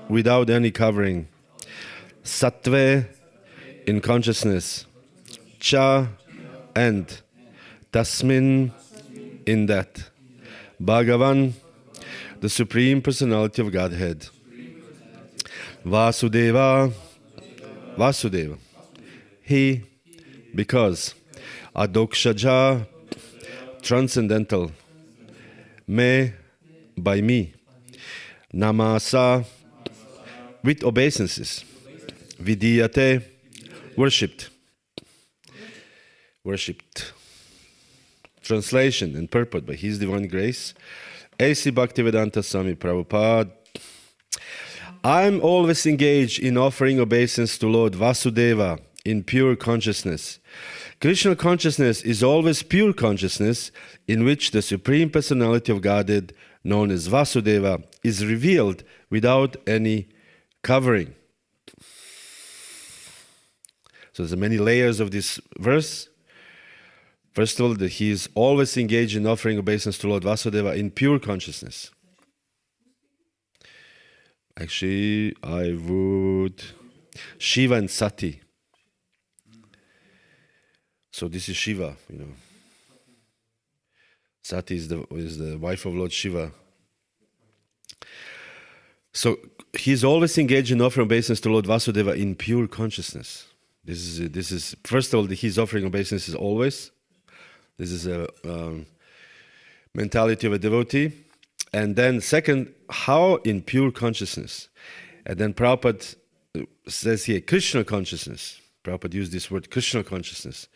without any covering. Sattve, in consciousness. Cha, and. Tasmin, in that. Bhagavan, the Supreme Personality of Godhead. Vasudeva, Vasudeva. He, because. Adokshaja, transcendental. Me, by me. Namasa, with obeisances. Vidiyate, worshipped. Worshipped. Translation and purport by His Divine Grace. A.C. Bhaktivedanta Swami Prabhupada. I am always engaged in offering obeisance to Lord Vasudeva in pure consciousness. Krishna consciousness is always pure consciousness in which the Supreme Personality of Godhead, known as Vasudeva, is revealed without any covering. So there's many layers of this verse. First of all, that he is always engaged in offering obeisance to Lord Vasudeva in pure consciousness. Actually, I would... Shiva and Sati. So this is Shiva, you know. Sati is the wife of Lord Shiva. So he's always engaged in offering obeisance to Lord Vasudeva in pure consciousness. This is first of all, he's offering obeisance is always. This is a mentality of a devotee. And then second, how in pure consciousness. And then Prabhupada says here, Krishna consciousness. Prabhupada used this word, Krishna consciousness,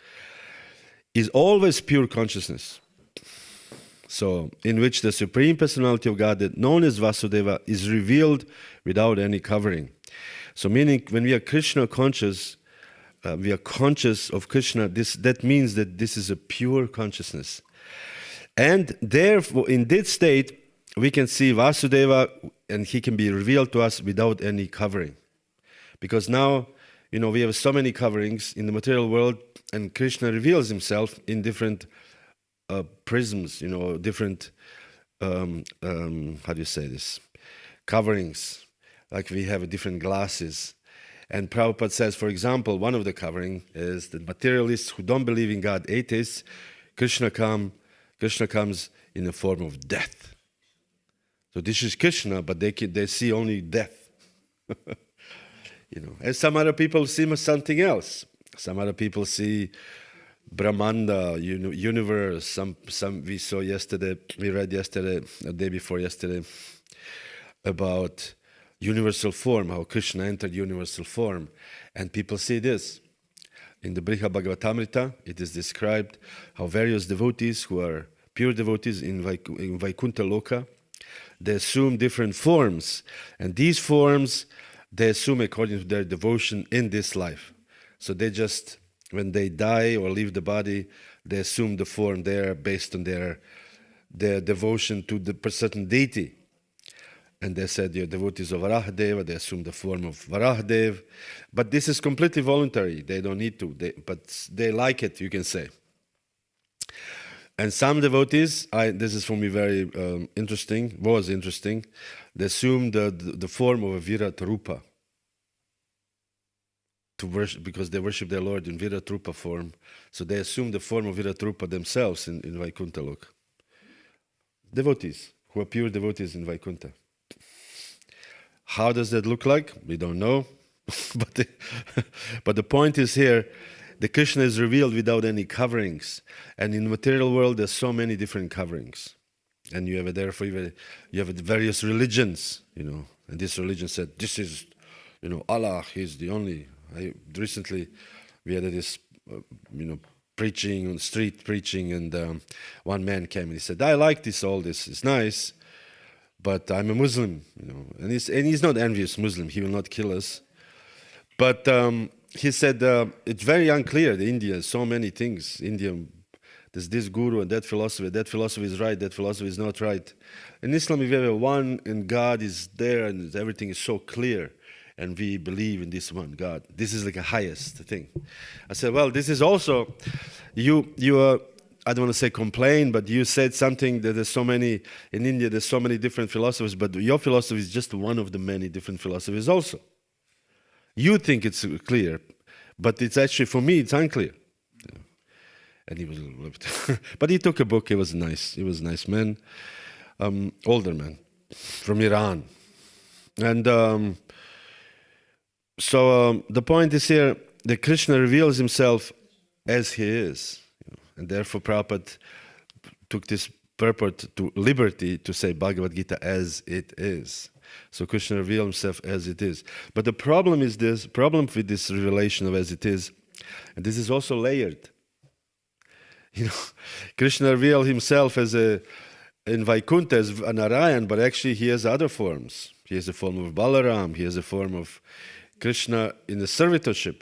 is always pure consciousness. So, in which the Supreme Personality of Godhead, known as Vasudeva, is revealed without any covering. So, meaning when we are Krishna conscious, we are conscious of Krishna, that means that this is a pure consciousness. And therefore, in this state, we can see Vasudeva and he can be revealed to us without any covering. Because now, you know, we have so many coverings in the material world, and Krishna reveals himself in different prisms, you know, different, how do you say this, coverings. Like we have different glasses. And Prabhupada says, for example, one of the covering is that materialists who don't believe in God, atheists, Krishna comes in the form of death. So this is Krishna, but they see only death. You know, and some other people see something else. Some other people see Brahmanda, universe. Some we saw yesterday. We read yesterday, the day before yesterday, about universal form. How Krishna entered universal form, and people see this in the Bhagavatam. It is described how various devotees who are pure devotees in Vaikuntha Loka, they assume different forms, and these forms they assume according to their devotion in this life. So they just, when they die or leave the body, they assume the form there based on their devotion to the certain deity. And they said, you're devotees of Varahadeva, they assume the form of Varahadev. But this is completely voluntary. They don't need to, but they like it, you can say. And some devotees, this is for me very interesting, was interesting, they assume the form of a Virat Rupa to worship, because they worship their Lord in Virat Rupa form. So they assume the form of Virat Rupa themselves in Vaikuntha Loka. Devotees, who are pure devotees in Vaikuntha. How does that look like? We don't know. But the point is here, the Krishna is revealed without any coverings. And in the material world, there's so many different coverings. And you have therefore you have various religions, you know. And this religion said, this is, you know, Allah, He's the only. Recently, we had this, you know, preaching, street preaching, and one man came and he said, I like all this, it's nice, but I'm a Muslim, you know. And he's not envious Muslim, he will not kill us. But he said, it's very unclear, India, so many things. India, there's this guru and that philosophy is right, that philosophy is not right. In Islam, we have one, and God is there, and everything is so clear, and we believe in this one God. This is like a highest thing. I said, well, this is also, you are I don't want to say complain, but you said something that there's so many, in India there's so many different philosophies, but your philosophy is just one of the many different philosophies also. You think it's clear, but it's actually, for me, it's unclear. And he was a little bit, but he took a book. He was nice. He was a nice man, older man from Iran. And so the point is here that Krishna reveals himself as he is. And therefore Prabhupada took this purport to liberty to say Bhagavad Gita as it is. So Krishna revealed himself as it is. But the problem is this, problem with this revelation of as it is, and this is also layered. You know, Krishna revealed himself as in Vaikuntha as a Narayan, but actually he has other forms. He has a form of Balaram, he has a form of Krishna in the servitorship,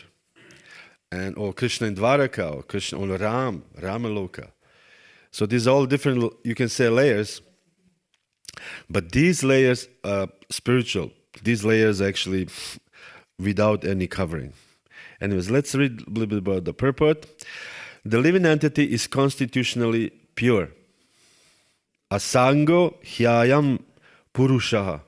and or Krishna in Dvaraka, or Krishna or Ramaloka. So these are all different, you can say, layers. But these layers are spiritual. These layers are actually without any covering. Anyways, let's read a little bit about the purport. The living entity is constitutionally pure. Asango hyayam purushaha.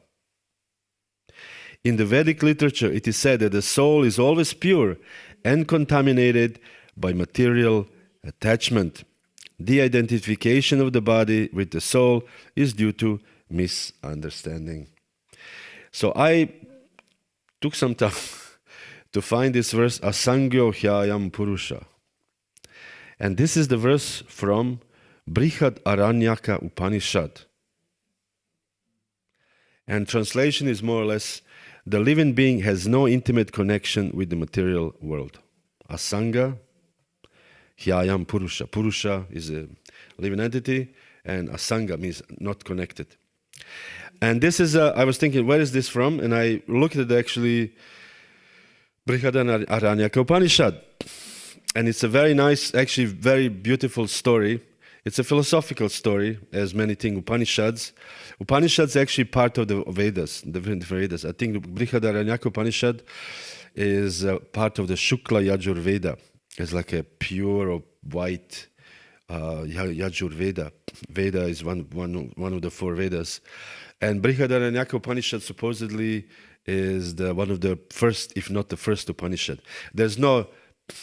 In the Vedic literature, it is said that the soul is always pure and contaminated by material attachment. The identification of the body with the soul is due to misunderstanding. So I took some time to find this verse, Asangyo hyayam purusha. And this is the verse from Brihad Aranyaka Upanishad. And translation is more or less, the living being has no intimate connection with the material world. Asanga, hyayam purusha. Purusha is a living entity, and asanga means not connected. And this is, I was thinking, where is this from? And I looked at actually Brihad Aranyaka Upanishad. And it's a very nice, actually very beautiful story. It's a philosophical story, as many think Upanishads. Upanishads are actually part of the Vedas, the different Vedas. I think Brihad Aranyaka Upanishad is part of the Shukla Yajurveda. It's like a pure or white Yajurveda. Veda is one of the four Vedas. And Brihad Aranyaka Upanishad supposedly is one of the first, if not the first Upanishad. There's no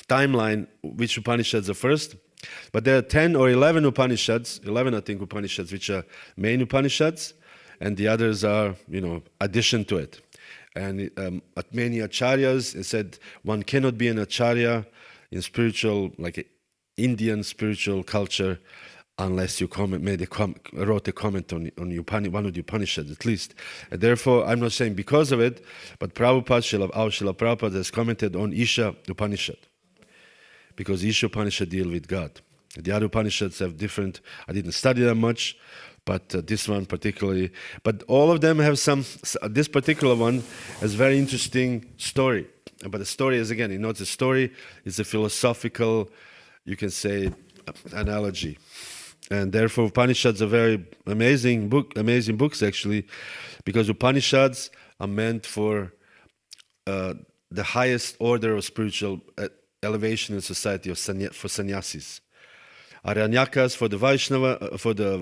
timeline which Upanishads are first, but there are 10 or 11 Upanishads, 11 I think Upanishads, which are main Upanishads, and the others are, addition to it. And at many acharyas, it said one cannot be an acharya in spiritual, like Indian spiritual culture, unless you wrote a comment on one of the Upanishads at least. And therefore, I'm not saying because of it, but Prabhupada, Srila Prabhupada has commented on Isha Upanishad. Because Isha Upanishad deal with God. The other Upanishads have different, I didn't study them much, but this one particularly, but all of them have this particular one has very interesting story. But the story is, again, it's a story, it's a philosophical, you can say, analogy. And therefore Upanishads are very amazing books actually, because Upanishads are meant for the highest order of spiritual elevation in society for sannyasis. Aranyakas for the Vaishnava, for the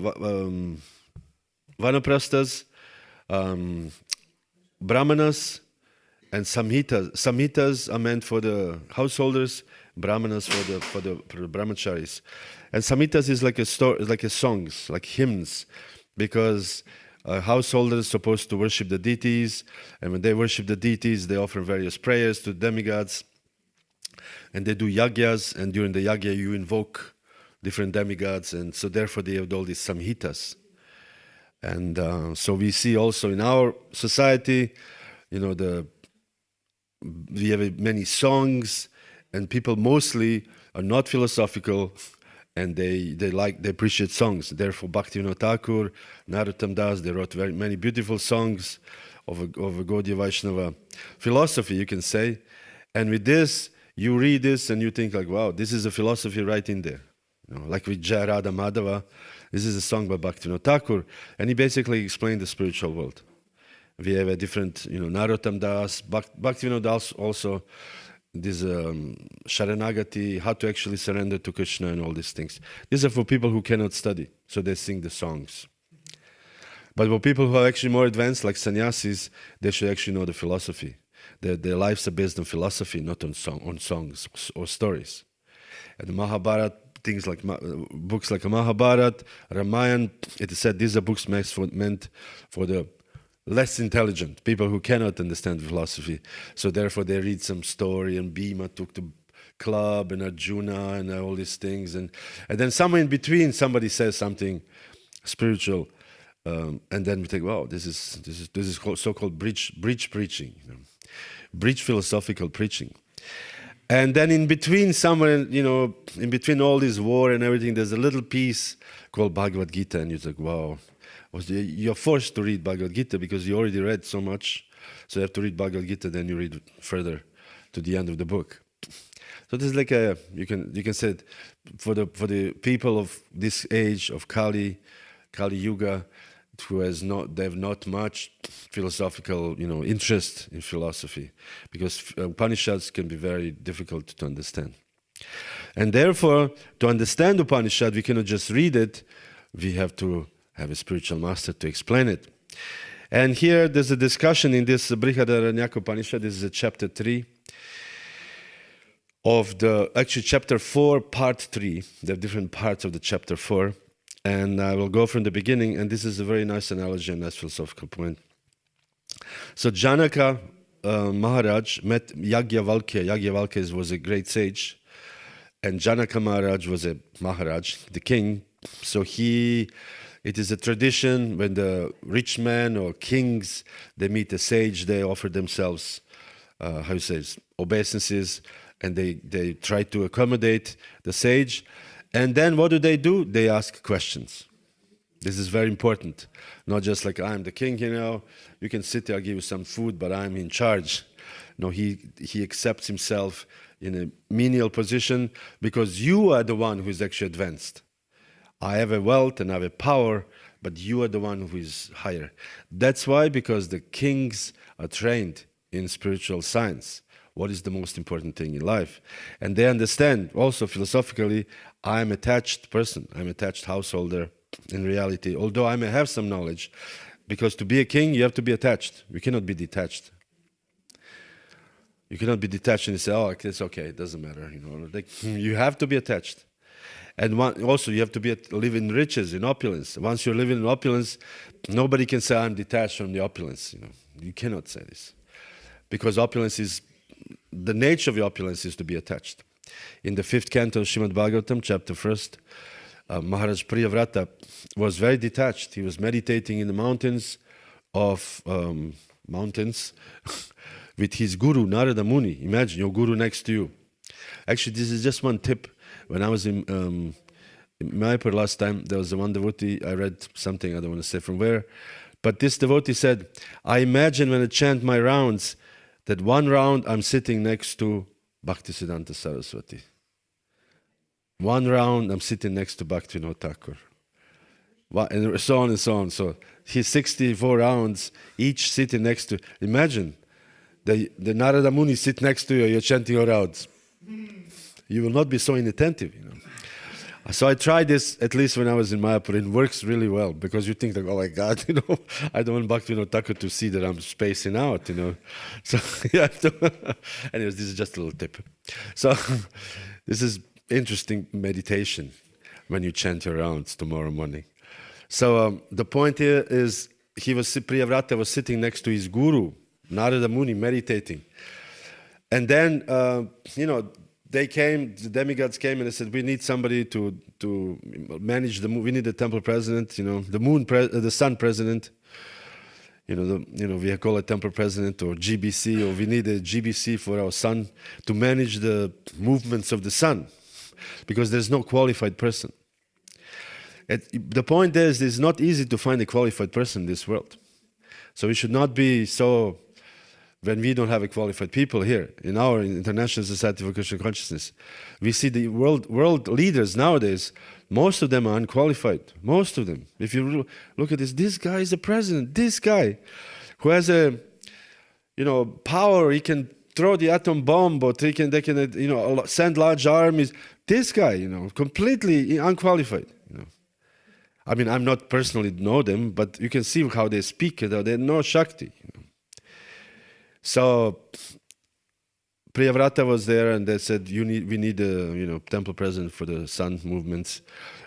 Vanaprasthas, Brahmanas, and Samhitas. Samhitas are meant for the householders, Brahmanas for the brahmacharis. And Samhitas is like a songs, like hymns, because householders are supposed to worship the deities, and when they worship the deities, they offer various prayers to demigods, and they do yagyas, and during the yagya you invoke different demigods, and so therefore they have all these samhitas. And so we see also in our society, we have many songs, and people mostly are not philosophical, and they appreciate songs. Therefore, Bhaktivinoda Thakur, Narottam Das, they wrote very many beautiful songs of a Gaudiya Vaishnava philosophy, you can say. And with this, you read this and you think like, wow, this is a philosophy right in there. Like with Jaya Radha Madhava, this is a song by Bhaktivinoda Thakur, and he basically explained the spiritual world. We have a different, Narottam Das, Bhaktivinoda Das also Sharanagati, how to actually surrender to Krishna and all these things. These are for people who cannot study, so they sing the songs. But for people who are actually more advanced, like sannyasis, they should actually know the philosophy. Their lives are based on philosophy, not on songs or stories. And the Mahabharata, things like books like Mahabharata, Ramayana, it is said these are books meant for the less intelligent, people who cannot understand philosophy. So therefore they read some story, and Bhima took the club, and Arjuna, and all these things. And then somewhere in between somebody says something spiritual, and then we think, wow, this is so-called bridge preaching, bridge philosophical preaching. And then in between, somewhere, in between all this war and everything, there's a little piece called Bhagavad Gita, and you're like, wow. You're forced to read Bhagavad Gita because you already read so much. So you have to read Bhagavad Gita, then you read further to the end of the book. So this is like you can say it, for the people of this age of Kali Yuga, who they have not much philosophical interest in philosophy, because Upanishads can be very difficult to understand. And therefore, to understand Upanishad, we cannot just read it, we have to have a spiritual master to explain it. And here there's a discussion in this Brihadaranyaka Upanishad. This is chapter 3 of chapter 4, part 3. There are different parts of the chapter 4. And I will go from the beginning, and this is a very nice analogy and nice philosophical point. So Janaka Maharaj met Yajnavalkya. Yajnavalkya was a great sage, and Janaka Maharaj was a Maharaj, the king. So it is a tradition when the rich men or kings, they meet a sage, they offer themselves, obeisances, and they try to accommodate the sage. And then what do? They ask questions. This is very important. Not just like, I'm the king, you can sit there, I'll give you some food, but I'm in charge. No, he accepts himself in a menial position because you are the one who is actually advanced. I have a wealth and I have a power, but you are the one who is higher. That's why, because the kings are trained in spiritual science. What is the most important thing in life? And they understand also philosophically, I'm an attached person, I'm an attached householder in reality, although I may have some knowledge, because to be a king, you have to be attached. You cannot be detached. You cannot be detached and say, oh, it's okay, it doesn't matter. You have to be attached. And also, you have to live in riches, in opulence. Once you're living in opulence, nobody can say, I'm detached from the opulence. You cannot say this. Because the nature of the opulence is to be attached. In the 5th canto of Srimad-Bhagavatam, chapter 1, Maharaj Priyavrata was very detached. He was meditating in the mountains with his guru, Narada Muni. Imagine your guru next to you. Actually, this is just one tip. When I was in Mayapur last time, there was one devotee, I read something, I don't want to say from where, but this devotee said, I imagine when I chant my rounds, that one round I'm sitting next to Bhaktisiddhanta Saraswati. One round I'm sitting next to Bhaktivinoda Thakur. And so on and so on. So he's 64 rounds, each sitting next to, imagine, the Narada Muni sit next to you, you're chanting your rounds. You will not be so inattentive, So I tried this, at least when I was in Mayapur. It works really well, because you think, oh my God, I don't want Bhaktivinoda Thakur to see that I'm spacing out, So you have to. Anyways, this is just a little tip. So this is interesting meditation when you chant your rounds tomorrow morning. So the point here is, Priyavrata was sitting next to his guru, Narada Muni, meditating. And then, the demigods came and they said, we need somebody to manage the moon. We need a temple president, the sun president. We call it temple president or GBC, or we need a GBC for our sun to manage the movements of the sun, because there's no qualified person. The point is, it's not easy to find a qualified person in this world. So we should not be so, when we don't have a qualified people here, in our International Society for Krishna Consciousness, we see the world leaders nowadays, most of them are unqualified. Most of them. If you look at this guy is the president. This guy who has a, power, he can throw the atom bomb or they can send large armies. This guy, completely unqualified. I mean, I'm not personally know them, but you can see how they speak. They know Shakti. So Priyavrata was there, and they said, we need a temple present for the sun movements.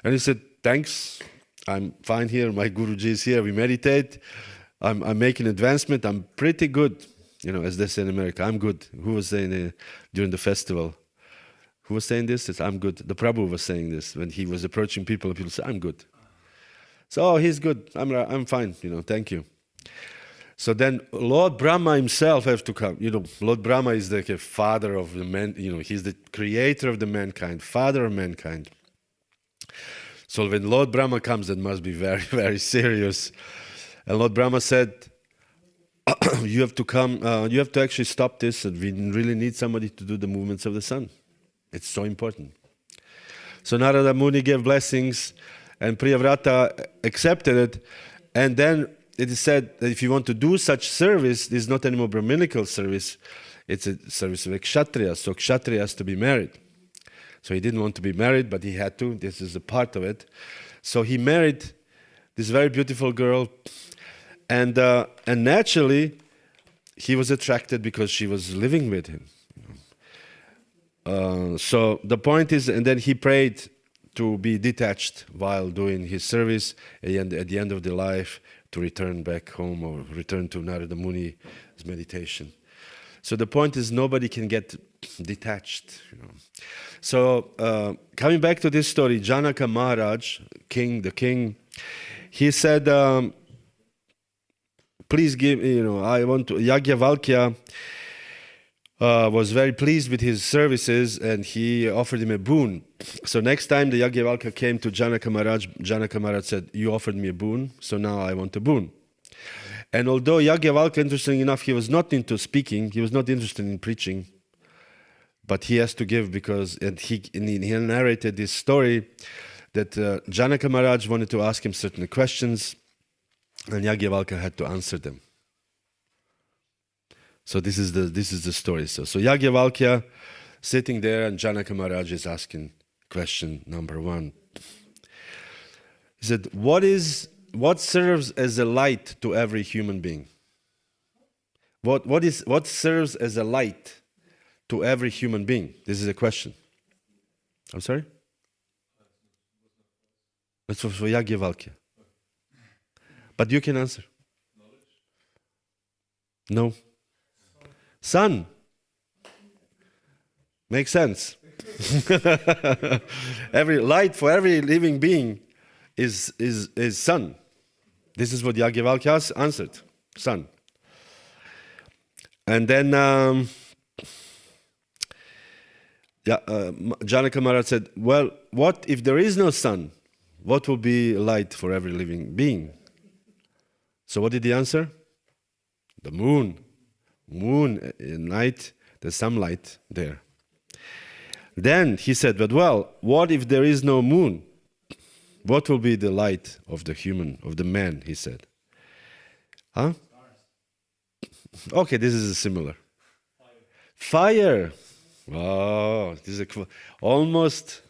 And he said, thanks, I'm fine here. My Guruji is here. We meditate. I'm making advancement. I'm pretty good, as they say in America. I'm good. Who was saying during the festival? Who was saying this? I'm good. The Prabhu was saying this when he was approaching people. People say, I'm good. So he's good. I'm fine. Thank you. So then Lord Brahma himself has to come. Lord Brahma is the father of the man. He's the creator of the mankind, father of mankind. So when Lord Brahma comes, it must be very, very serious. And Lord Brahma said, you have to come, you have to actually stop this, and we really need somebody to do the movements of the sun. It's so important. So Narada Muni gave blessings, and Priyavrata accepted it. And then it is said that if you want to do such service, this is not anymore Brahminical service, it's a service of a Kshatriya. So Kshatriya has to be married. So he didn't want to be married, but he had to. This is a part of it. So he married this very beautiful girl, and naturally, he was attracted because she was living with him. So the point is, and then he prayed to be detached while doing his service, and at the end of the life, to return back home or return to Narada Muni's meditation. So the point is, nobody can get detached. So coming back to this story, Janaka Maharaj, the king, he said, please give, I want to, Yajnavalkya was very pleased with his services, and he offered him a boon. So next time the Yajnavalkya came to Janaka Maharaj said, you offered me a boon, so now I want a boon. And although Yajnavalkya, interesting enough, he was not into speaking, he was not interested in preaching, but he has to give because, and he narrated this story that Janaka Maharaj wanted to ask him certain questions, and Yajnavalkya had to answer them. So this is the story. So Yajnavalkya sitting there, and Janaka Maharaj is asking question number 1. He said, what serves as a light to every human being? What serves as a light to every human being? This is a question. I'm sorry? That's for Yajnavalkya. But you can answer. No. Sun. Makes sense. Every light for every living being is sun. This is what Yajnavalkya answered. Sun. And then Janaka Maharaj said, well, what if there is no sun? What will be light for every living being? So what did he answer? The moon. Moon at night, there's some light there. Then he said, but well, what if there is no moon? What will be the light of the human, of the man, he said. Huh? Okay, this is similar. Fire. Oh, this is almost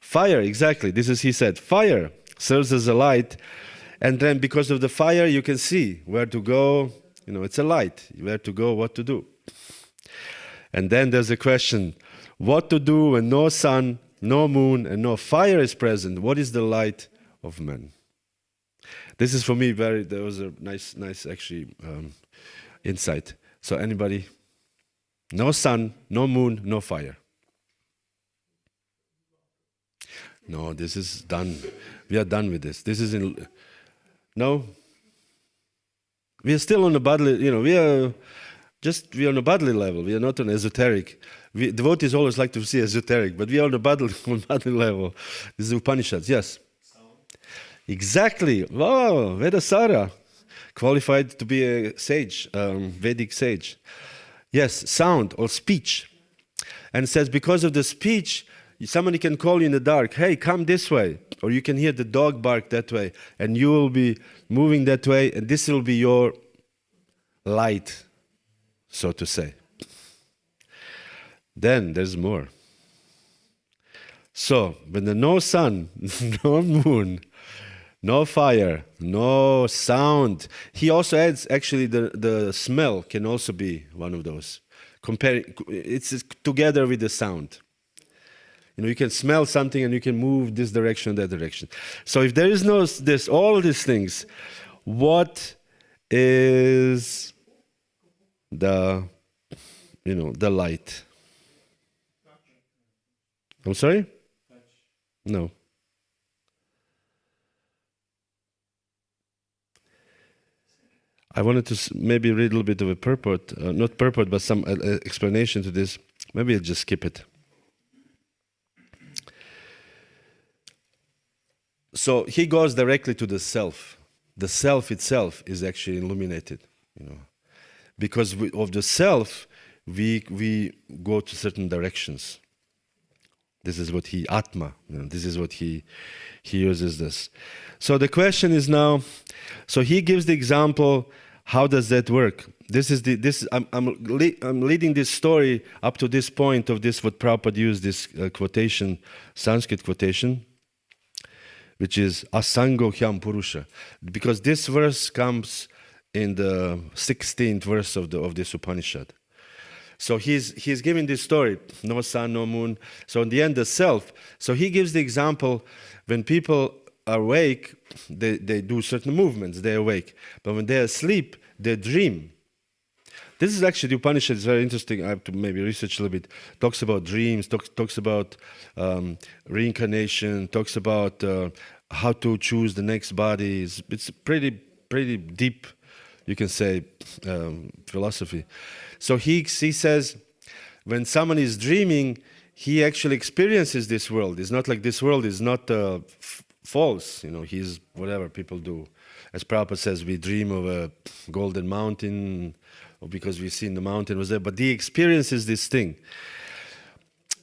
fire, exactly. This is, he said, fire serves as a light. And then because of the fire, you can see where to go. It's a light, where to go, what to do. And then there's a question, what to do when no sun, no moon, and no fire is present? What is the light of man? This is for me there was a nice actually insight. So anybody? No sun, no moon, no fire. No, this is done. We are done with this. This is no? We are still on a bodily, we are on a bodily level. We are not on esoteric. Devotees always like to see esoteric, but we are on a bodily level. This is Upanishads, yes. Sound. Exactly. Wow, Vedasara. Qualified to be a sage, Vedic sage. Yes, sound or speech. And it says because of the speech, somebody can call you in the dark, hey, come this way. Or you can hear the dog bark that way, and you will be moving that way, and this will be your light, so to say. Then there's more. So, when there's no sun, no moon, no fire, no sound, he also adds actually the smell can also be one of those. It's together with the sound. You can smell something and you can move this direction, that direction. So if there is all these things, what is the light? I'm sorry? No. I wanted to maybe read a little bit of a purport, not purport, but some explanation to this. Maybe I'll just skip it. So he goes directly to the self. The self itself is actually illuminated, because of the self, we go to certain directions. This is what Atma, this is what he uses this. So the question is now, so he gives the example, how does that work? I'm leading this story up to this point of this, what Prabhupada used, this quotation, Sanskrit quotation, which is Asango Hyam Purusha. Because this verse comes in the 16th verse of this Upanishad. So he's giving this story, no sun, no moon. So in the end, the self. So he gives the example, when people are awake, they do certain movements, they're awake. But when they're asleep, they dream. This is actually, the Upanishad is very interesting. I have to maybe research a little bit. Talks about dreams, talks about reincarnation, talks about how to choose the next body. It's pretty deep, you can say, philosophy. So he says, when someone is dreaming, he actually experiences this world. It's not like this world is not false. He's whatever people do. As Prabhupada says, we dream of a golden mountain, or because we've seen the mountain was there. But he experiences this thing.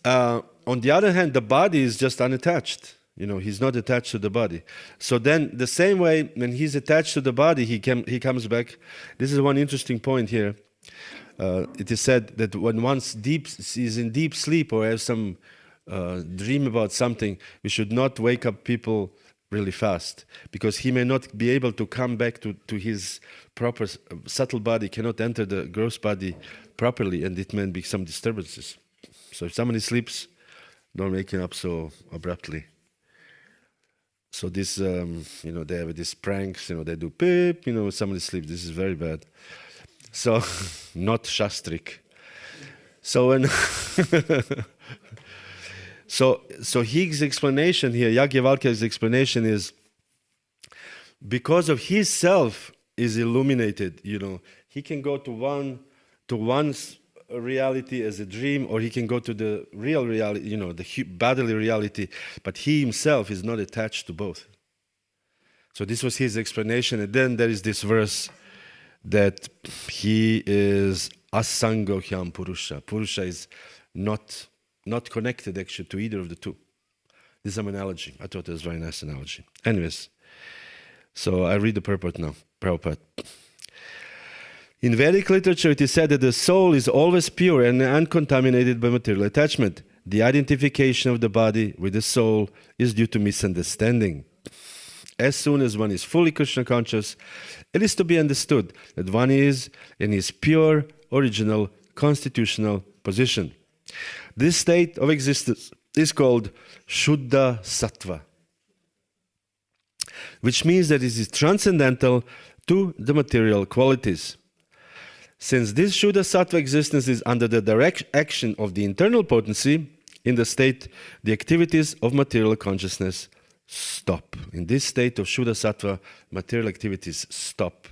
On the other hand, the body is just unattached. He's not attached to the body. So then, the same way, when he's attached to the body, he comes back. This is one interesting point here. It is said that when one is in deep sleep or has some dream about something, we should not wake up people really fast, because he may not be able to come back to his proper subtle body, cannot enter the gross body properly, and it may be some disturbances. So if somebody sleeps, don't wake him up so abruptly. So this, they have these pranks, they do beep, somebody sleeps. This is very bad. So, not Shastrik. So when so his explanation here, Yajnavalkya's explanation is, because of his self is illuminated, he can go to one's reality as a dream, or he can go to the real reality, the bodily reality, but he himself is not attached to both. So this was his explanation, and then there is this verse that he is Asango Hyam Purusha. Purusha is not connected actually to either of the two. This is an analogy. I thought it was a very nice analogy. Anyways, so I read the purport now. Prabhupada. In Vedic literature, it is said that the soul is always pure and uncontaminated by material attachment. The identification of the body with the soul is due to misunderstanding. As soon as one is fully Krishna conscious, it is to be understood that one is in his pure, original, constitutional position. This state of existence is called Shuddha Sattva, which means that it is transcendental to the material qualities. Since this Shuddha Sattva existence is under the direct action of the internal potency, in the state, the activities of material consciousness stop. In this state of Shuddha Sattva, material activities stop.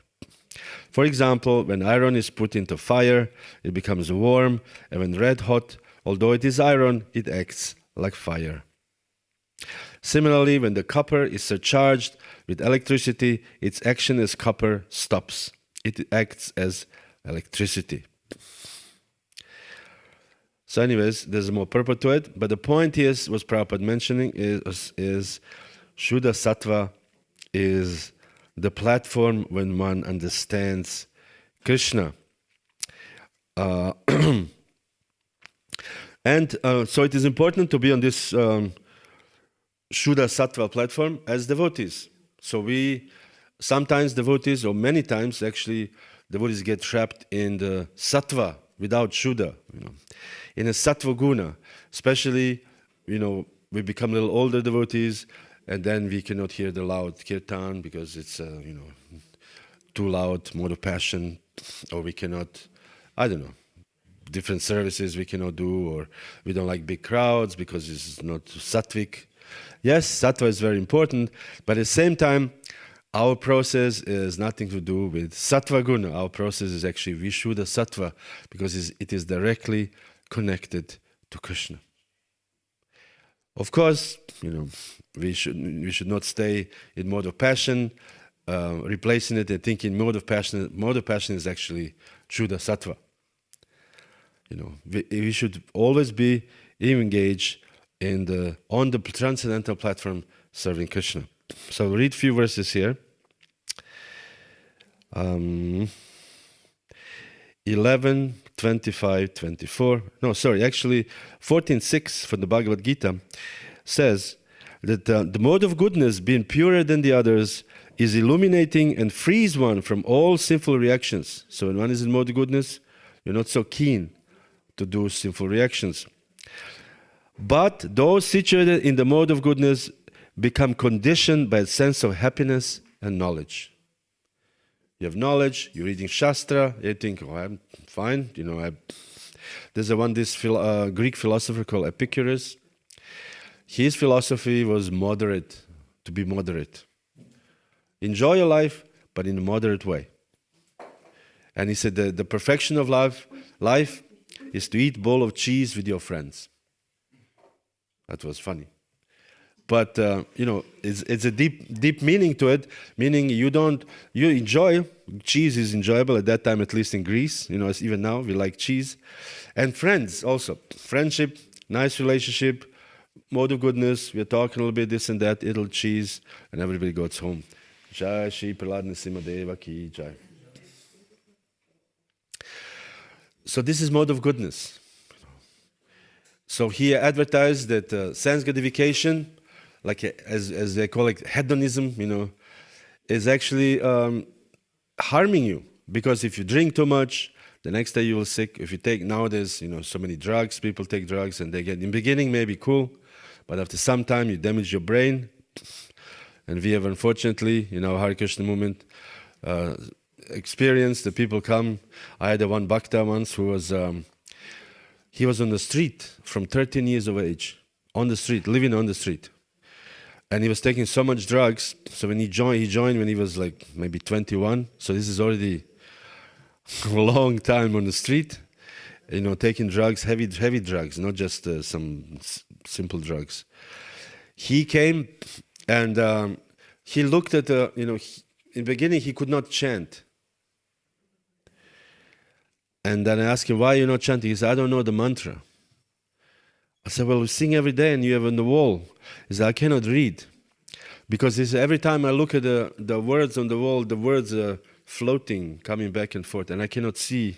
For example, when iron is put into fire, it becomes warm, and when red hot, although it is iron, it acts like fire. Similarly, when the copper is surcharged with electricity, its action as copper stops. It acts as electricity. So anyways, there's more purport to it, but the point is, what Prabhupada mentioning is Shuddha Sattva is the platform when one understands Krishna. And so it is important to be on this Shuddha Sattva platform as devotees. So we, sometimes devotees, or many times actually, devotees get trapped in the Sattva without Shuddha, in a Sattva guna. Especially, we become a little older devotees, and then we cannot hear the loud kirtan because it's, too loud, mode of passion, or we cannot, I don't know, different services we cannot do, or we don't like big crowds because it's not sattvic. Yes, sattva is very important, but at the same time, our process is nothing to do with sattva guna. Our process is actually vishuddha sattva, because it is directly connected to Krishna. Of course, we should not stay in mode of passion, replacing it and thinking mode of passion. Mode of passion is actually shuddha sattva. We should always be engaged on the transcendental platform serving Krishna. So I'll read a few verses here. 11, 25, 24. No, sorry, actually 14:6 from the Bhagavad Gita says that the mode of goodness, being purer than the others, is illuminating and frees one from all sinful reactions. So when one is in mode of goodness, you're not so keen to do sinful reactions. But those situated in the mode of goodness become conditioned by a sense of happiness and knowledge. You have knowledge, you're reading Shastra, you think, oh, I'm fine. There's this Greek philosopher called Epicurus. His philosophy was moderate, to be moderate. Enjoy your life, but in a moderate way. And he said the perfection of life is to eat a bowl of cheese with your friends. That was funny. But, it's a deep meaning to it, meaning you enjoy, cheese is enjoyable at that time, at least in Greece, even now, we like cheese. And friends also, friendship, nice relationship, mode of goodness, we're talking a little bit this and that, little cheese, and everybody goes home. Jaya Shri Prahlad Nrsimhadeva ki Jai. So this is mode of goodness. So he advertised that sense gratification, like as they call it, hedonism, is actually harming you. Because if you drink too much, the next day you will sick. If you take nowadays, so many drugs, people take drugs and they get, in the beginning maybe cool, but after some time you damage your brain. And we have unfortunately, Hare Krishna movement, experienced the people come. I had one bhakta once who was, he was on the street from 13 years of age, on the street, living on the street. And he was taking so much drugs. So when he joined when he was like maybe 21. So this is already a long time on the street, taking drugs, heavy drugs, not just some simple drugs. He came and he looked at in the beginning he could not chant. And then I asked him, why you're not chanting? He said, I don't know the mantra. I said, well, we sing every day and you have on the wall. He said, I cannot read. Because he said, every time I look at the words on the wall, the words are floating, coming back and forth. And I cannot see.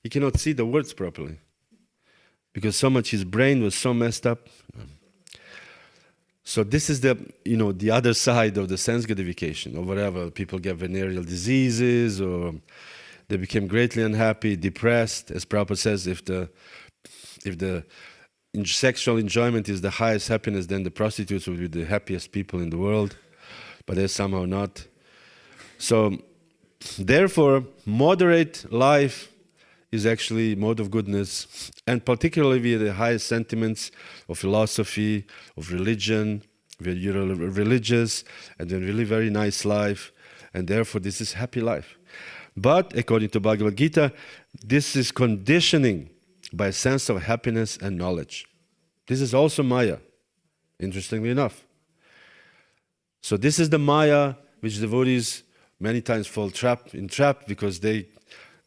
He cannot see the words properly. Because so much his brain was so messed up. So this is the other side of the sense gratification, or whatever. People get venereal diseases, or they became greatly unhappy, depressed. As Prabhupada says, if the sexual enjoyment is the highest happiness, then the prostitutes will be the happiest people in the world, but they're somehow not. So, therefore, moderate life is actually mode of goodness, and particularly with the highest sentiments of philosophy, of religion, where you're religious, and then really very nice life, and therefore this is happy life. But, according to Bhagavad Gita, this is conditioning by a sense of happiness and knowledge. This is also Maya, interestingly enough. So this is the Maya which devotees many times fall in trap because they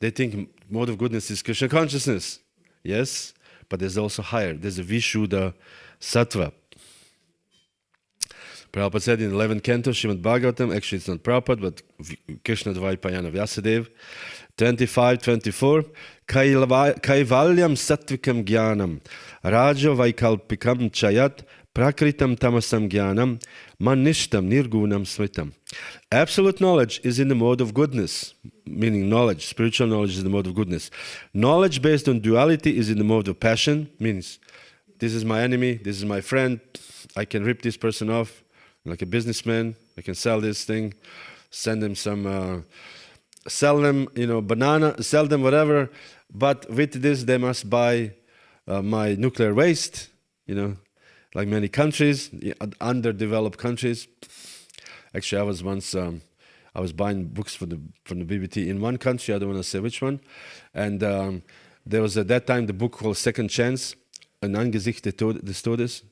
think mode of goodness is Krishna consciousness. Yes, but there's also higher. There's a Vishuddha Sattva. Prabhupada said in 11th canto, Srimad-Bhagavatam, actually it's not Prabhupada, but Krishna Dvaipayana Vyasadeva, 25-24, Kaivalyam Sattvikam Jnanam, Rajo Vaikalpikam Chayat, Prakritam Tamasam Jnanam, Manishtam Nirgunam Smitam. Absolute knowledge is in the mode of goodness, meaning knowledge. Spiritual knowledge is in the mode of goodness. Knowledge based on duality is in the mode of passion, means this is my enemy, this is my friend, I can rip this person off like a businessman, I can sell this thing, send them some, sell them, banana, sell them whatever, but with this they must buy my nuclear waste, like many countries, underdeveloped countries. Actually, I was once, I was buying books from the BBT in one country, I don't want to say which one, and there was at that time the book called Second Chance, Ein Angesicht des Todes,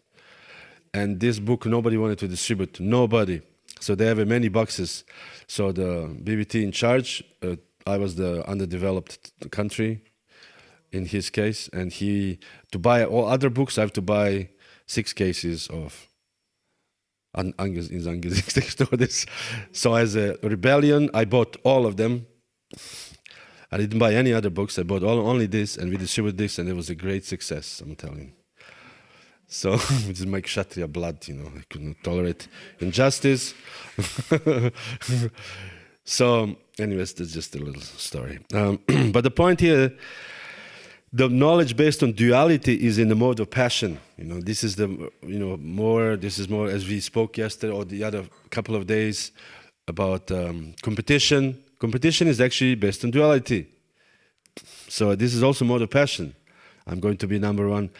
and this book nobody wanted to distribute, nobody. So they have many boxes. So the BBT in charge, I was the underdeveloped country in his case, and to buy all other books, I have to buy 6 cases of Ein Angesicht des Todes. So as a rebellion, I bought all of them. I didn't buy any other books. I bought only this, and we distributed this, and it was a great success, I'm telling you. So, which is my Kshatriya blood, I could not tolerate injustice. So, anyways, that's just a little story. But the point here, the knowledge based on duality is in the mode of passion. This is more, as we spoke yesterday or the other couple of days about competition. Competition is actually based on duality. So this is also mode of passion. I'm going to be number one.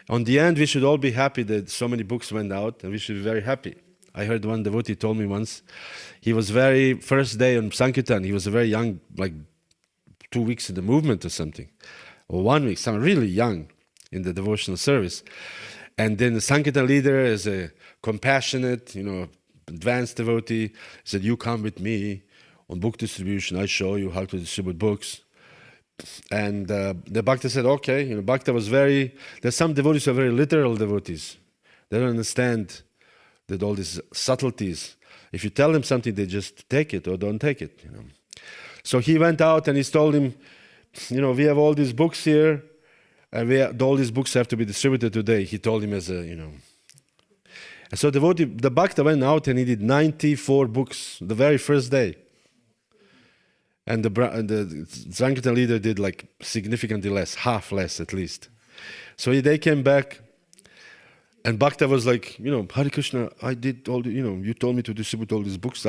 On the end, we should all be happy that so many books went out, and we should be very happy. I heard one devotee told me once, he was first day on Sankirtan, he was a very young, like 2 weeks in the movement or something, or 1 week, someone really young in the devotional service. And then the Sankirtan leader is a compassionate, advanced devotee, said, you come with me on book distribution, I show you how to distribute books. And the Bhakta said, okay, Bhakta was there's some devotees who are very literal devotees. They don't understand that all these subtleties. If you tell them something, they just take it or don't take it. So he went out and he told him, we have all these books here, and all these books have to be distributed today. He told him as a, And so the Bhakta went out and he did 94 books the very first day. And the Sankirtan leader did like significantly less, half less at least. So they came back, and Bhakta was like, Hare Krishna, I did all the, you told me to distribute all these books.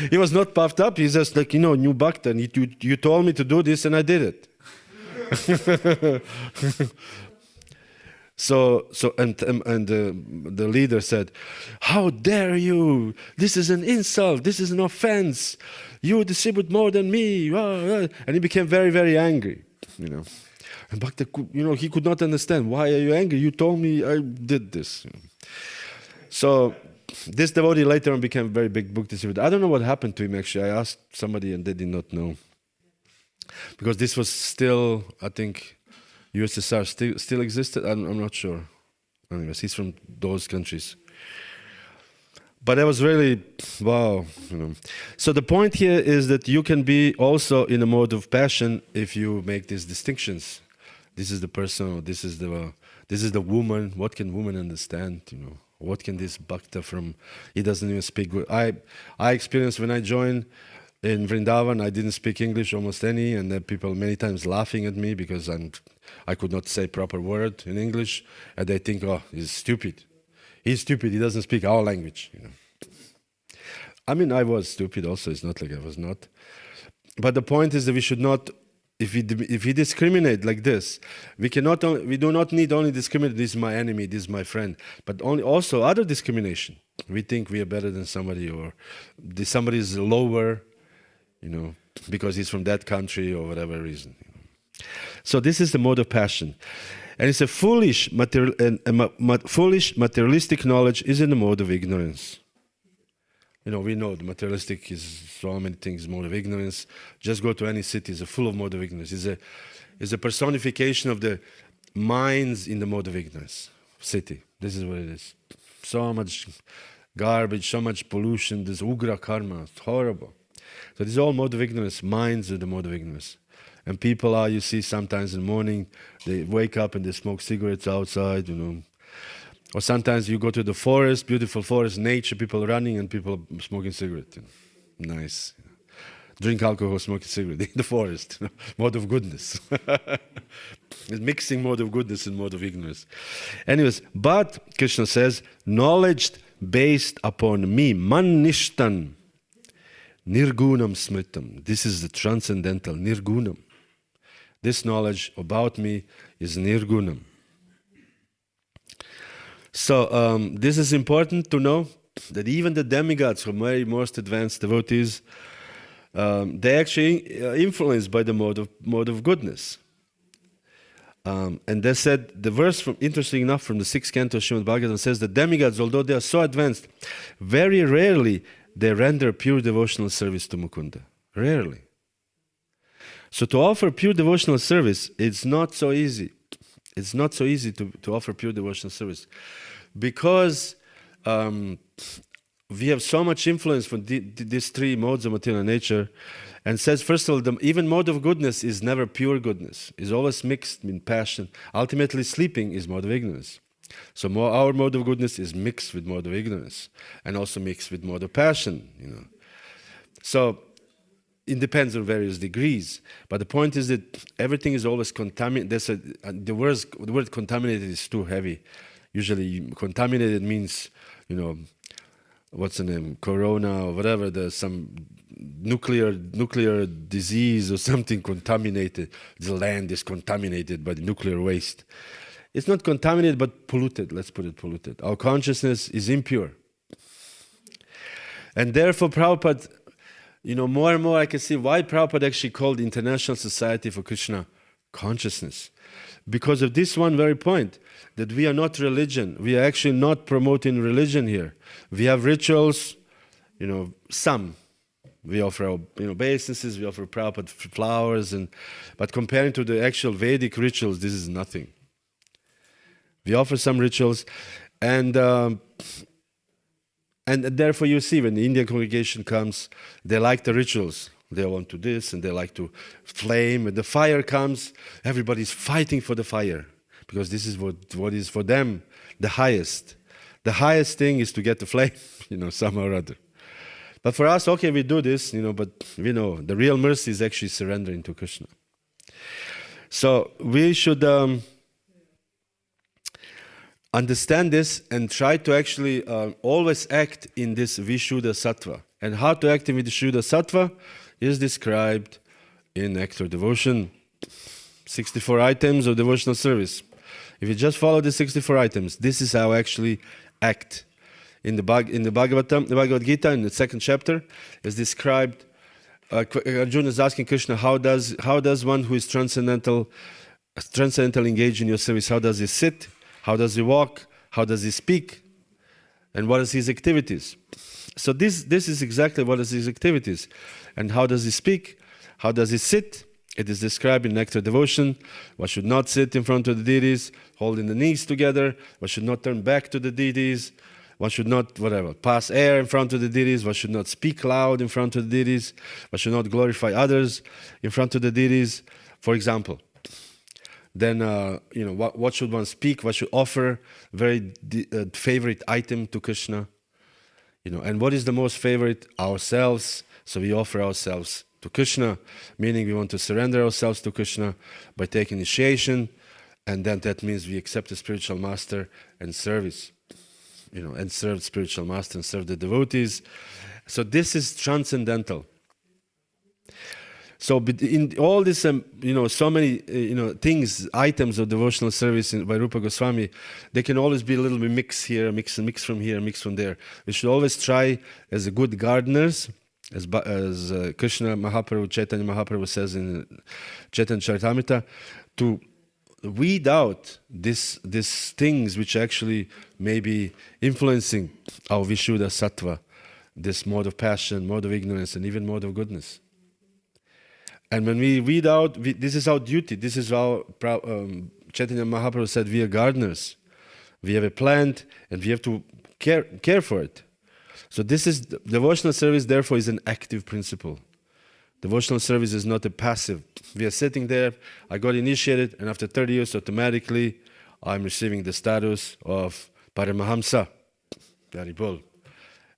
He was not puffed up. He's just like, new Bhakta, and you told me to do this, and I did it. So the leader said, how dare you? This is an insult. This is an offense. You distribute more than me. And he became very, very angry, And Bhakta, he could not understand. Why are you angry? You told me I did this. So this devotee later on became a very big book distributor. I don't know what happened to him actually. I asked somebody and they did not know. Because this was still, I think, USSR still existed. I'm not sure. Anyways, he's from those countries. But that was really, wow. So the point here is that you can be also in a mode of passion if you make these distinctions. This is the person, or this is the woman. What can woman understand? What can this bhakta from? He doesn't even speak. I experienced when I joined in Vrindavan, I didn't speak English almost any, and there people many times laughing at me because I could not say proper word in English, and they think, oh, he's stupid. He's stupid. He doesn't speak our language. I mean, I was stupid also. It's not like I was not. But the point is that we should not. If we discriminate like this, we do not need only discriminate. This is my enemy. This is my friend. But also other discrimination. We think we are better than somebody, or somebody is lower, because he's from that country or whatever reason. So this is the mode of passion. And it's a foolish materialistic knowledge is in the mode of ignorance. We know the materialistic is so many things, mode of ignorance. Just go to any city, it's full of mode of ignorance. It's a personification of the minds in the mode of ignorance. City, this is what it is. So much garbage, so much pollution, this ugra karma. It's horrible. So this is all mode of ignorance. Minds are the mode of ignorance. And people are, you see, sometimes in the morning, they wake up and they smoke cigarettes outside, Or sometimes you go to the forest, beautiful forest, nature, people running and people smoking cigarettes. Nice. Drink alcohol, smoking cigarette in the forest. Mode of goodness. It's mixing mode of goodness and mode of ignorance. Anyways, but Krishna says, knowledge based upon me, manishtan, nirgunam smritam. This is the transcendental nirgunam. This knowledge about me is nirgunam. So this is important to know that even the demigods, who are very most advanced devotees, they actually influenced by the mode of goodness. And they said, the verse, interesting enough, from the 6th canto of Srimad-Bhagavatam says that demigods, although they are so advanced, very rarely they render pure devotional service to Mukunda. Rarely. So to offer pure devotional service, it's not so easy. It's not so easy to offer pure devotional service. Because we have so much influence from these three modes of material nature, and says, first of all, even mode of goodness is never pure goodness. It's always mixed in passion. Ultimately, sleeping is mode of ignorance. So our mode of goodness is mixed with mode of ignorance, and also mixed with mode of passion. So it depends on various degrees. But the point is that everything is always contaminated. The word contaminated is too heavy. Usually, contaminated means, what's the name, corona or whatever, there's some nuclear disease or something contaminated. The land is contaminated by the nuclear waste. It's not contaminated, but polluted. Let's put it polluted. Our consciousness is impure. And therefore, Prabhupada, more and more I can see why Prabhupada actually called the International Society for Krishna Consciousness. Because of this one very point, that we are not religion. We are actually not promoting religion here. We have rituals, some. We offer our obeisances, we offer Prabhupada flowers, but comparing to the actual Vedic rituals, this is nothing. We offer some rituals, and therefore you see when the Indian congregation comes, they like the rituals. They want to this, and they like to flame. When the fire comes, everybody's fighting for the fire, because this is what is for them the highest. The highest thing is to get the flame, somehow or other. But for us, okay, we do this, but we know the real mercy is actually surrendering to Krishna. So we should understand this and try to actually always act in this Vishuddha Sattva. And how to act in Vishuddha Sattva is described in Nectar Devotion. 64 items of devotional service. If you just follow the 64 items, this is how actually act. In the Bhagavatam, the Bhagavad Gita, in the 2nd chapter, is described. Arjuna is asking Krishna, how does one who is transcendental engage in your service? How does he sit? How does he walk? How does he speak? And what is his activities? So this is exactly what is his activities. And how does he speak? How does he sit? It is described in Nectar Devotion. One should not sit in front of the deities, holding the knees together. One should not turn back to the deities. One should not, pass air in front of the deities. One should not speak loud in front of the deities. One should not glorify others in front of the deities, for example. Then, what should one speak? What should offer? Very favorite item to Krishna. And what is the most favorite? Ourselves. So we offer ourselves to Krishna, meaning we want to surrender ourselves to Krishna by taking initiation, and then that means we accept the spiritual master and service. And serve the spiritual master and serve the devotees. So this is transcendental. So in all this, so many, things, items of devotional service by Rupa Goswami, they can always be a little bit mixed here, mix from here, mix from there. We should always try, as good gardeners, as Krishna Mahaprabhu, Chaitanya Mahaprabhu says in Chaitanya Charitamrita, to weed out these things which actually may be influencing our Vishuddha Sattva, this mode of passion, mode of ignorance, and even mode of goodness. And when we weed out, this is our duty. This is our Chaitanya Mahaprabhu said, we are gardeners. We have a plant, and we have to care for it. So this is, devotional service therefore is an active principle. Devotional service is not a passive. We are sitting there, I got initiated, and after 30 years automatically I'm receiving the status of Paramahamsa, Haribol.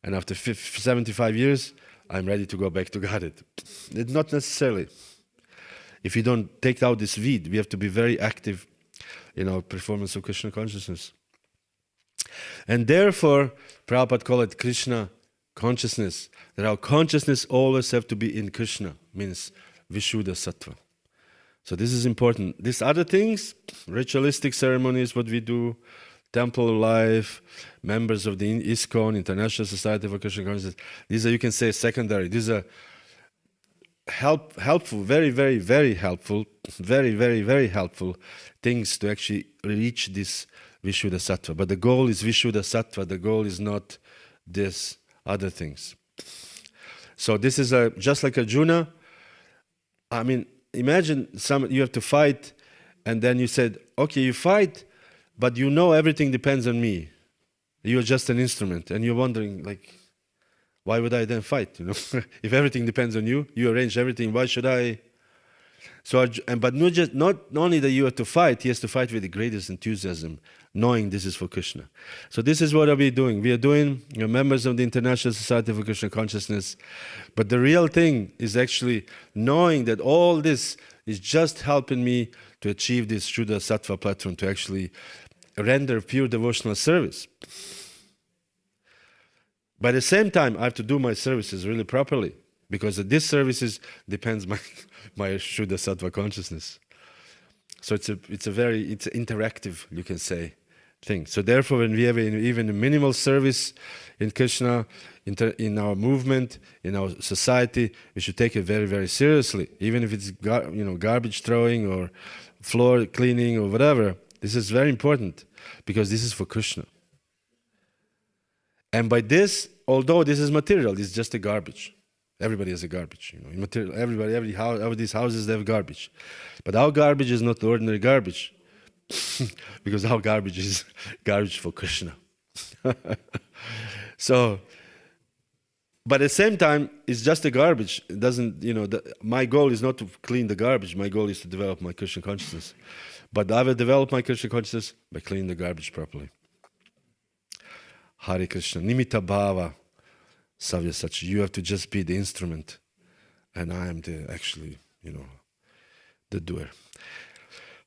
And after 75 years, I'm ready to go back to Godhead. It's not necessarily. If you don't take out this weed, we have to be very active in our performance of Krishna consciousness. And therefore, Prabhupada called it Krishna consciousness. That our consciousness always have to be in Krishna, means Vishuddha Sattva. So this is important. These other things, ritualistic ceremonies, what we do, temple life, members of the ISKCON, International Society for Krishna Consciousness, these are, you can say, secondary. These are helpful, very, very, very helpful, very, very, very helpful things to actually reach this Vishuddha Sattva. But the goal is Vishuddha Sattva. The goal is not this other things. So this is just like Arjuna. I mean, imagine you have to fight, and then you said, okay, you fight, but you know everything depends on me. You're just an instrument, and you're wondering, like, why would I then fight? You know, if everything depends on you, you arrange everything. Why should I? So, but not only that you have to fight, he has to fight with the greatest enthusiasm, knowing this is for Krishna. So this is what are we doing? We are doing, members of the International Society for Krishna Consciousness. But the real thing is actually knowing that all this is just helping me to achieve this Shuddha Sattva platform, to actually render pure devotional service. By the same time, I have to do my services really properly, because this services depends my Shuddha Sattva consciousness. So it's interactive, you can say, thing. So therefore, when we have even a minimal service in Krishna, in our movement, in our society, we should take it very, very seriously. Even if it's garbage throwing or floor cleaning or whatever, this is very important, because this is for Krishna. And by this, although this is material, this is just a garbage. Everybody has a garbage, material. Every house, all these houses, they have garbage. But our garbage is not ordinary garbage, because our garbage is garbage for Krishna. So, but at the same time, it's just a garbage. It doesn't, my goal is not to clean the garbage. My goal is to develop my Krishna consciousness. But I will develop my Krishna consciousness by cleaning the garbage properly. Hare Krishna. Nimitta bhava savyasachi. You have to just be the instrument, and I am the doer.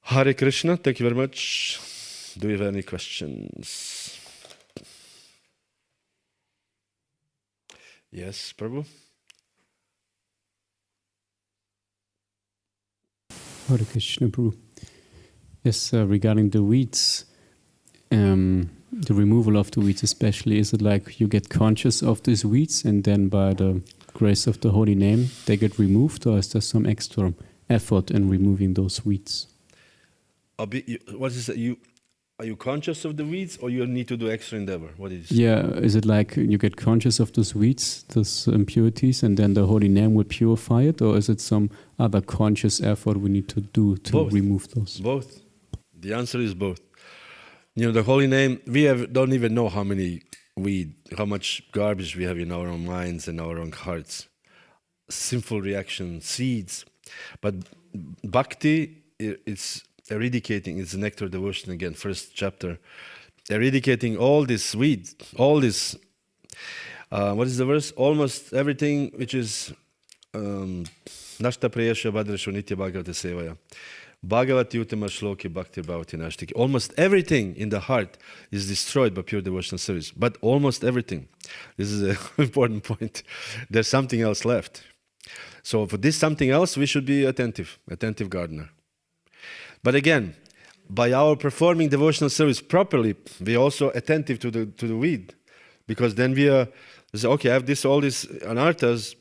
Hare Krishna. Thank you very much. Do you have any questions? Yes, Prabhu? Hare Krishna, Prabhu. Yes, regarding the weeds, the removal of the weeds especially, is it like you get conscious of these weeds and then by the grace of the holy name they get removed, or is there some extra effort in removing those weeds? What is it? Are you conscious of the weeds, or you need to do extra endeavor? What is it? Yeah, is it like you get conscious of those weeds, those impurities, and then the holy name would purify it, or is it some other conscious effort we need to do to remove those? Both. The answer is both. The holy name, don't even know how much garbage we have in our own minds and our own hearts. Sinful reactions, seeds. But bhakti, it's eradicating, it's nectar devotion again, first chapter. Eradicating all this weeds, all this, what is the verse? Almost everything which is Nashta prayasya badrasho nitya bhagavata sevaya. Bhagavati Uttama Shloki Bhakti Bhavati Nashtiki. Almost everything in the heart is destroyed by pure devotional service. But almost everything. This is an important point. There's something else left. So for this something else, we should be attentive gardener. But again, by our performing devotional service properly, we are also attentive to the weed. Because then we are, okay, I have all these anarthas,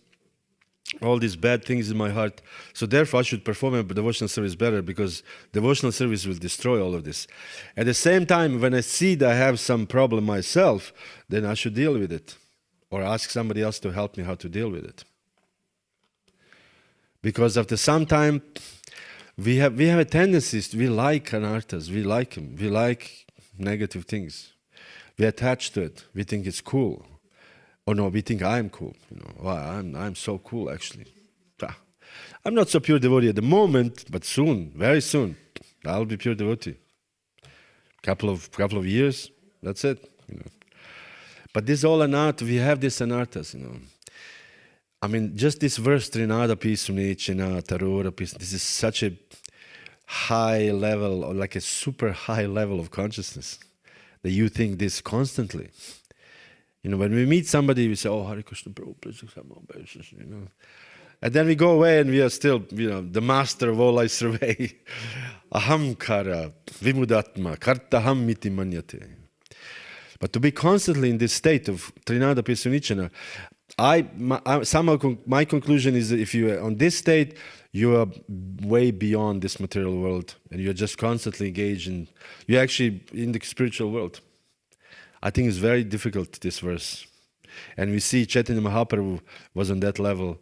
all these bad things in my heart. So therefore I should perform a devotional service better, because devotional service will destroy all of this. At the same time, when I see that I have some problem myself, then I should deal with it. Or ask somebody else to help me how to deal with it. Because after some time, we have a tendency, we like anarthas, we like them, we like negative things. We attach to it, we think it's cool. Or no, we think I'm cool. Well, I'm so cool actually. I'm not so pure devotee at the moment, but soon, very soon, I'll be pure devotee. Couple of years, that's it. But this all anartha, we have these anarthas, I mean, just this verse, Trinada Pisunichina, Tarora Pis, this is such a high level, or like a super high level of consciousness, that you think this constantly. When we meet somebody, we say, oh, Hare Krishna, Prabhu, please accept my obeisance, And then we go away and we are still, the master of all I survey. Ahamkara, vimudatma, kartaham miti manyate. But to be constantly in this state of Trinada Pisunichana, my conclusion is that if you are on this state, you are way beyond this material world, and you're just constantly engaged you're actually in the spiritual world. I think it's very difficult, this verse. And we see Chaitanya Mahaprabhu was on that level.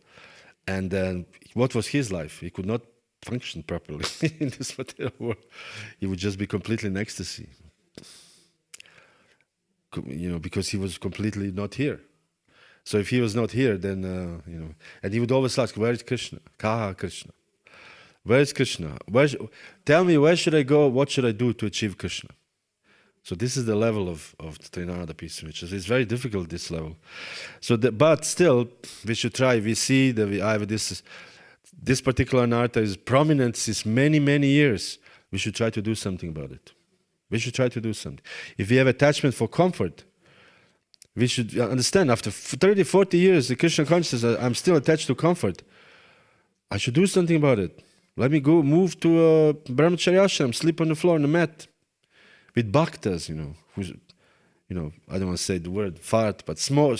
And what was his life? He could not function properly in this material world. He would just be completely in ecstasy. Because he was completely not here. So if he was not here, then, and he would always ask, where is Krishna? Kaha Krishna? Where is Krishna? Tell me, where should I go? What should I do to achieve Krishna? So this is the level of Trinada Pisunichana. It's very difficult, this level. But still, we should try. We see that I have this particular anartha is prominent since many, many years. We should try to do something about it. We should try to do something. If we have attachment for comfort, we should understand after 30, 40 years, the Krishna consciousness, I'm still attached to comfort. I should do something about it. Let me go move to a brahmacharya ashram, sleep on the floor on the mat. With bhaktas, who's, I don't want to say the word fart, but snore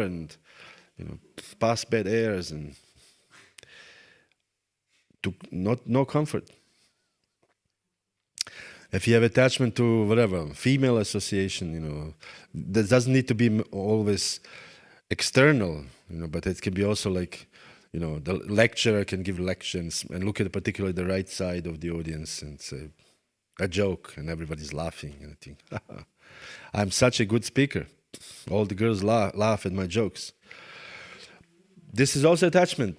and, pass bad airs and no comfort. If you have attachment to whatever, female association, that doesn't need to be always external, but it can be also like, the lecturer can give lectures and look at particularly the right side of the audience and say a joke and everybody's laughing and I think, I'm such a good speaker. All the girls laugh at my jokes. This is also attachment.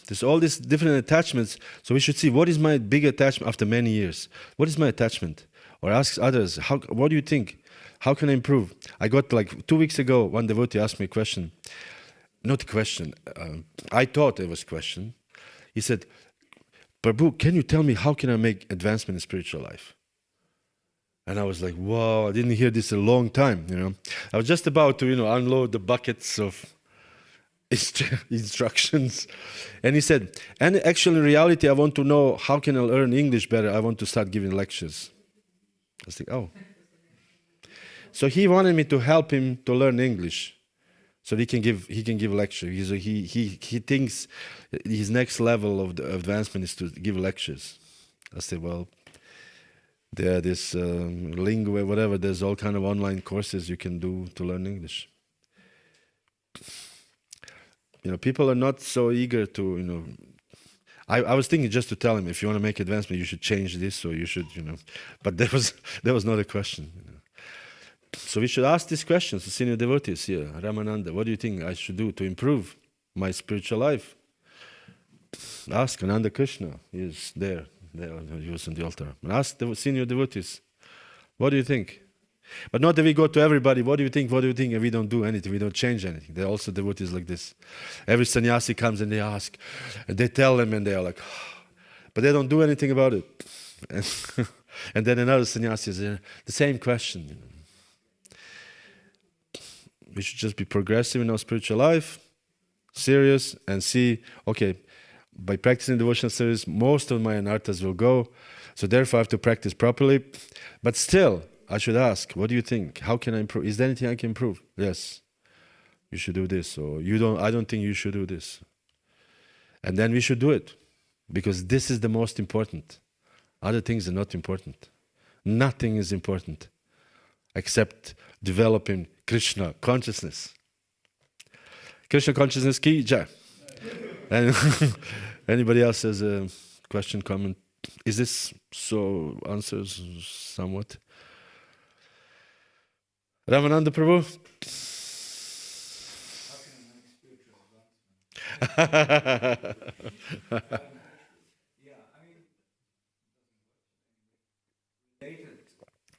There's all these different attachments. So we should see what is my big attachment after many years. What is my attachment? Or ask others, what do you think? How can I improve? I got 2 weeks ago, one devotee asked me a question. Not a question. I thought it was a question. He said, Prabhu, can you tell me how can I make advancement in spiritual life? And I was like, wow, I didn't hear this in a long time, I was just about to, unload the buckets of instructions. And he said, and actually in reality, I want to know how can I learn English better. I want to start giving lectures. I was like, oh. So he wanted me to help him to learn English. So he can give lecture. He thinks his next level of the advancement is to give lectures. I said, well, there are this Lingua, whatever. There's all kind of online courses you can do to learn English. People are not so eager to, I was thinking just to tell him, if you want to make advancement, you should change this, or you should, But there was not a question. So we should ask these questions to senior devotees here. Ramananda, what do you think I should do to improve my spiritual life? Ask Ananda Krishna. He is there. He was on the altar. Ask the senior devotees, what do you think? But not that we go to everybody, what do you think, and we don't do anything, we don't change anything. There are also devotees like this. Every sannyasi comes and they ask, and they tell them, and they are like, but they don't do anything about it. And then another sannyasi is the same question. We should just be progressive in our spiritual life, serious, and see, okay, by practicing devotional service, most of my anarthas will go, so therefore I have to practice properly. But still, I should ask, what do you think? How can I improve? Is there anything I can improve? Yes, you should do this, or I don't think you should do this. And then we should do it, because this is the most important. Other things are not important. Nothing is important except developing Krishna consciousness. Krishna consciousness ki Jaya. And anybody else has a question, comment? Is this so answers somewhat? Ramananda Prabhu?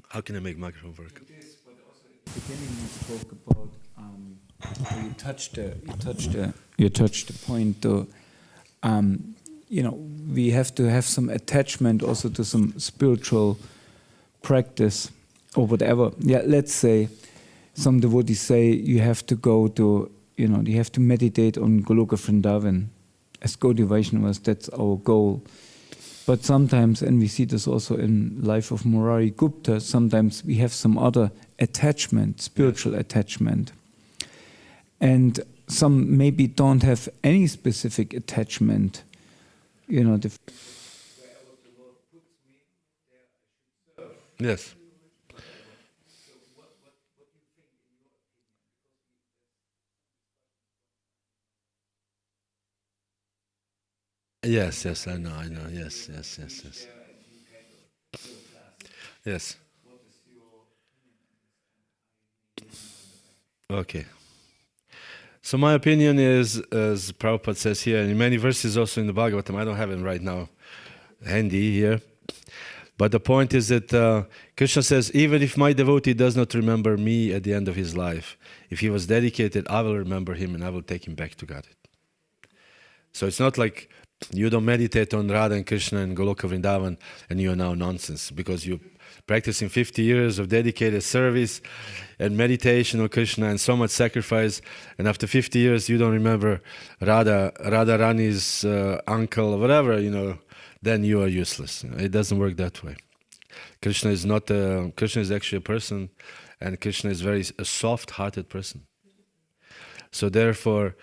How can I make microphone work? Beginning you spoke about you touched the point though. We have to have some attachment also to some spiritual practice or whatever. Yeah, let's say some devotees say you have to go to, you have to meditate on Goloka Vrindavan. As Gaudiya Vaishnavas, that's our goal. But sometimes, and we see this also in life of Murari Gupta, sometimes we have some other attachment, spiritual attachment. And some maybe don't have any specific attachment. Yes. Yes, I know, yes. Yes. Okay. So my opinion is, as Prabhupada says here, and in many verses also in the Bhagavatam, I don't have it right now handy here, but the point is that Krishna says, even if my devotee does not remember me at the end of his life, if he was dedicated, I will remember him and I will take him back to God. So it's not like you don't meditate on Radha and Krishna and Goloka Vrindavan and you are now nonsense because you practicing 50 years of dedicated service and meditation on Krishna and so much sacrifice, and after 50 years you don't remember Radha Rani's uncle or whatever, then you are useless. It doesn't work that way. Krishna is not Krishna is actually a person, and Krishna is a soft-hearted person. So therefore,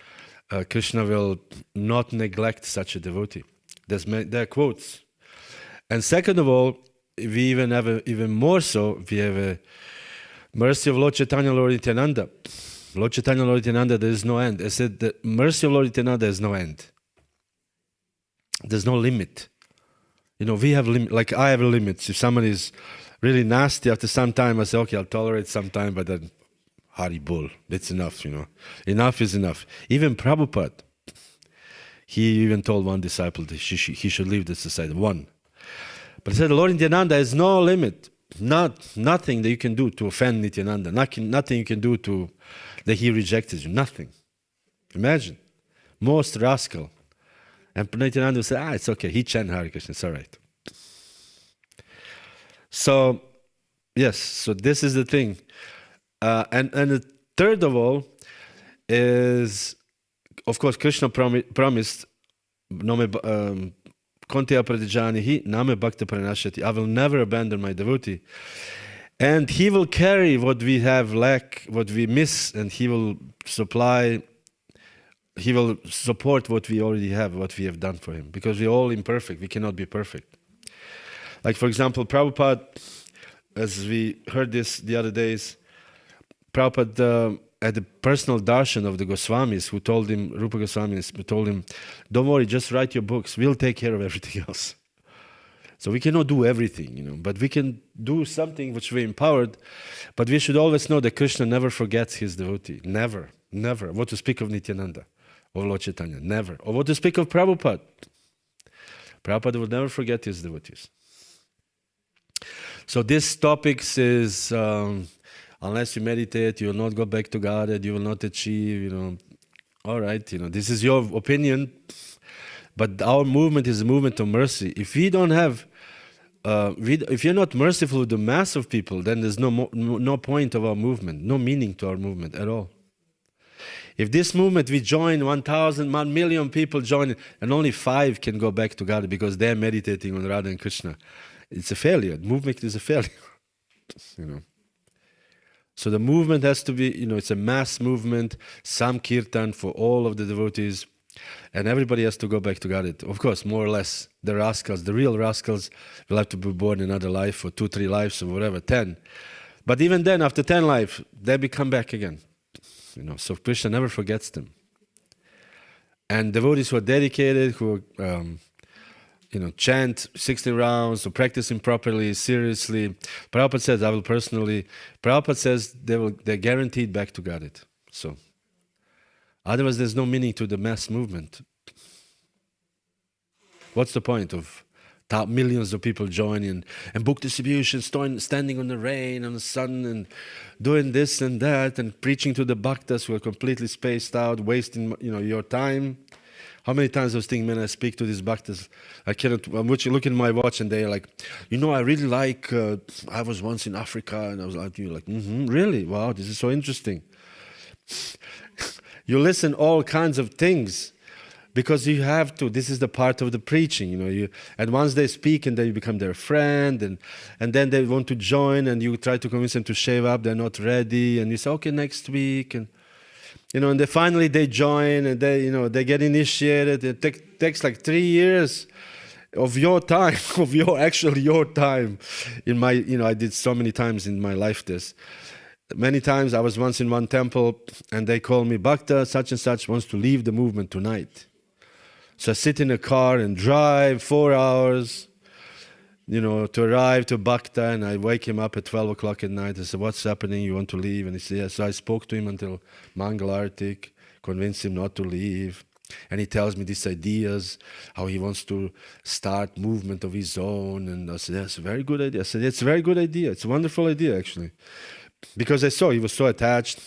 Krishna will not neglect such a devotee. There are quotes. And second of all, we even have even more so, we have a mercy of Lord Chaitanya, Lord Nityananda. Lord Chaitanya, Lord Nityananda, there is no end. I said the mercy of Lord Nityananda has no end. There's no limit. We have like I have limits. If someone is really nasty, after some time I say, okay, I'll tolerate some time, but then Hari Bol, that's enough, Enough is enough. Even Prabhupada, he even told one disciple that he should leave the society, one. But he said, Lord Nityananda has no limit. Nothing that you can do to offend Nityananda. Nothing you can do that he rejected you. Nothing. Imagine. Most rascal. And Nityananda would say, it's okay. He chant Hare Krishna. It's all right. So, yes. So this is the thing. And the third of all is, of course, Krishna promised, Konteya pradijanihi name bhakta pranashati. I will never abandon my devotee. And he will carry what we have lack, what we miss, and he will support what we already have, what we have done for him. Because we're all imperfect. We cannot be perfect. Like, for example, Prabhupada, as we heard this the other days, Prabhupada had a personal darshan of the Goswamis who told him, Rupa Goswamis, who told him, don't worry, just write your books. We'll take care of everything else. So we cannot do everything, but we can do something which we're empowered. But we should always know that Krishna never forgets his devotee. Never, never. What to speak of Nityananda or Lord Chaitanya? Never. Or what to speak of Prabhupada? Prabhupada will never forget his devotees. So this topics is... unless you meditate, you will not go back to God, and you will not achieve, all right, this is your opinion, but our movement is a movement of mercy. If we don't have, if you're not merciful with the mass of people, then there's no point of our movement, no meaning to our movement at all. If this movement we join 1,000, 1 million people join it, and only 5 can go back to God because they're meditating on Radha and Krishna, it's a failure. The movement is a failure, So the movement has to be, it's a mass movement, samkirtan for all of the devotees, and everybody has to go back to God. Of course, more or less, the rascals, the real rascals, will have to be born in another life for 2, 3 lives or whatever, 10. But even then, after 10 lives, they become back again. So Krishna never forgets them. And devotees who are dedicated, who chant 16 rounds or practicing properly, seriously. Prabhupada says, Prabhupada says they're guaranteed back to God. So Otherwise, there's no meaning to the mass movement. What's the point of millions of people joining and book distribution, standing on the rain, on the sun, and doing this and that, and preaching to the bhaktas who are completely spaced out, wasting your time? How many times I was thinking, man, I speak to these bhaktas, I'm looking at my watch and they're like, I really like, I was once in Africa, and I was like, really? Wow, this is so interesting. You listen all kinds of things because you have to. This is the part of the preaching, and once they speak and then you become their friend, and then they want to join, and you try to convince them to shave up, they're not ready, and you say, okay, next week, and and they finally join, and they get initiated. It takes like 3 years of your time, of your time. In my, I did so many times in my life this. Many times I was once in one temple, and they called me, Bhakta, such and such wants to leave the movement tonight. So I sit in a car and drive 4 hours, to arrive to Bhakta, and I wake him up at 12 o'clock at night. I said, what's happening? You want to leave? And he said, yes. So I spoke to him until Mangalartik, convinced him not to leave. And he tells me these ideas, how he wants to start movement of his own. And I said, that's a very good idea. I said, it's a very good idea. It's a wonderful idea, actually. Because I saw he was so attached.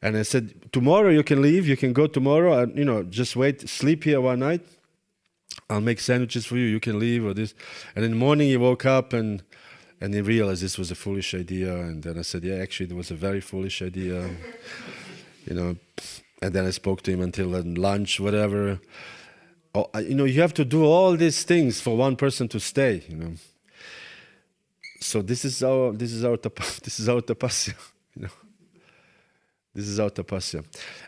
And I said, tomorrow you can leave. You can go tomorrow. And, just wait, sleep here one night. I'll make sandwiches for you. You can leave or this. And in the morning he woke up and he realized this was a foolish idea. And then I said, yeah, actually it was a very foolish idea. And then I spoke to him until lunch, whatever. You have to do all these things for one person to stay. So this is our tapasya. This is our tapasya.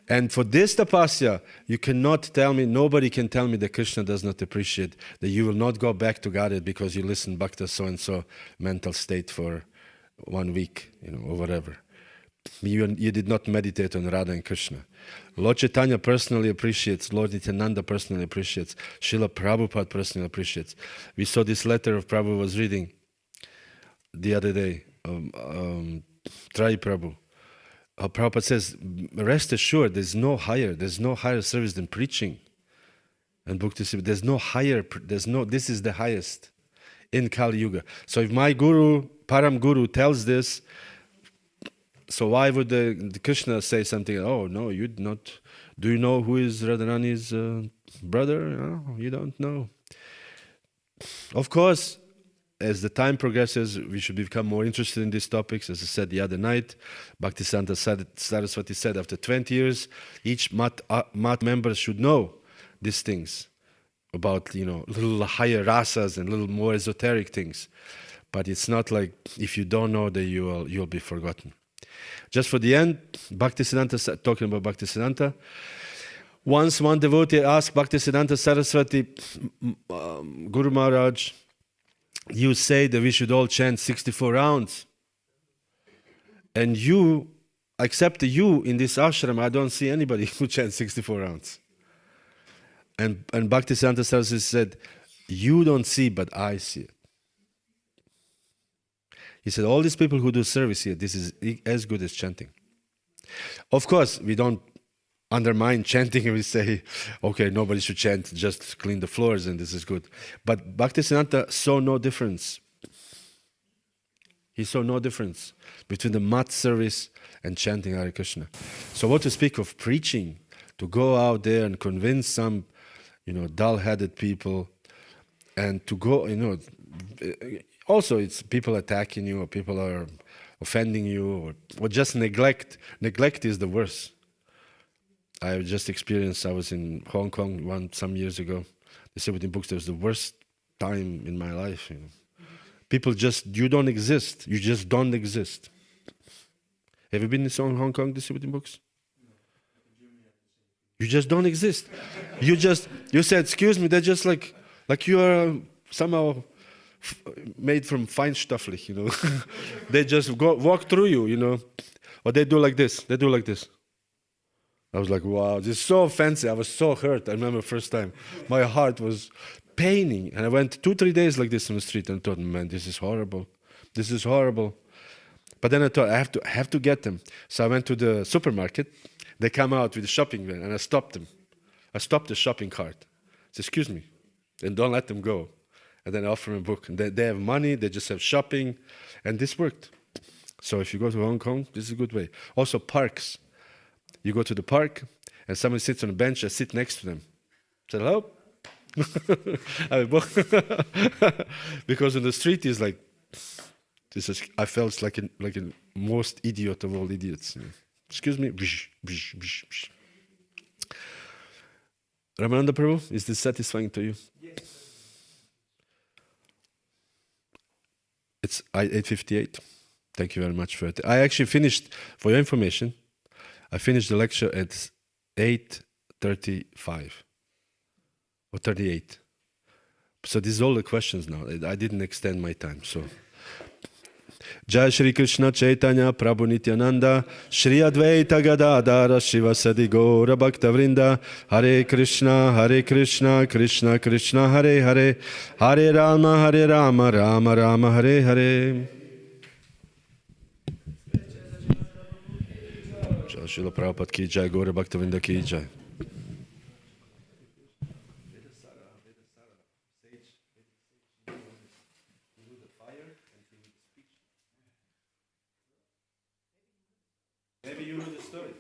And for this tapasya, you cannot tell me, nobody can tell me that Krishna does not appreciate, that you will not go back to Godhead because you listen Bhakta so-and-so mental state for 1 week, or whatever. You did not meditate on Radha and Krishna. Lord Chaitanya personally appreciates, Lord Nityananda personally appreciates, Srila Prabhupada personally appreciates. We saw this letter of Prabhu was reading the other day, Trai Prabhu. Prabhupada says, rest assured, there's no higher service than preaching. And Bhakti said, this is the highest in Kali Yuga. So if my guru, Param Guru tells this, so why would the Krishna say something? Oh, no, you not. Do you know who is Radharani's brother? No, you don't know. Of course, as the time progresses, we should become more interested in these topics. As I said the other night, Bhaktisiddhanta Saraswati said after 20 years, each mat member should know these things about, little higher rasas and little more esoteric things. But it's not like if you don't know that you'll be forgotten. Just for the end, Bhaktisiddhanta, talking about Bhaktisiddhanta, once one devotee asked Bhaktisiddhanta Saraswati, Guru Maharaj, you say that we should all chant 64 rounds. And except you in this ashram, I don't see anybody who chants 64 rounds. And Bhaktisiddhanta Saraswati said, you don't see, but I see it. He said, all these people who do service here, this is as good as chanting. Of course, we don't undermine chanting and we say, okay, nobody should chant, just clean the floors and this is good. But Bhaktisiddhanta saw no difference. He saw no difference between the mat service and chanting Hare Krishna. So what to speak of preaching, to go out there and convince some, dull-headed people, and to go, also it's people attacking you or people are offending you or just neglect. Neglect is the worst. I just experienced, I was in Hong Kong some years ago. They said within books, it was the worst time in my life. People you don't exist. You just don't exist. Have you been in Hong Kong, the within books? You just don't exist. You said, excuse me, they're just like you are somehow made from fine stufflich, They just walk through you, Or they do like this. I was like, wow, this is so offensive. I was so hurt. I remember first time. My heart was paining. And I went 2-3 days like this on the street and thought, man, this is horrible. This is horrible. But then I thought, I have to get them. So I went to the supermarket. They come out with a shopping van, and I stopped them. I stopped the shopping cart. I said, excuse me, and don't let them go. And then I offer them a book. And they have money, they just have shopping, and this worked. So if you go to Hong Kong, this is a good way. Also parks. You go to the park, and somebody sits on a bench, I sit next to them. Say, hello? Because on the street is like, I felt like a most idiot of all idiots. Excuse me. Ramananda Prabhu, is this satisfying to you? Yes. It's 8:58. Thank you very much for it. I actually finished, for your information, I finished the lecture at 8:35 or 38. So these are all the questions now. I didn't extend my time. So, Jaya Shri Krishna Chaitanya Prabhu Nityananda Shri Advaita Gadadara Shivasadi Gaura Bhakta Vrinda Hare Krishna Krishna Krishna Hare Hare Hare Rama Rama Rama Hare Hare. Jai Srila Prabhupada ki jai, Gaura Bhakta Vrinda ki jai. Maybe you know the story.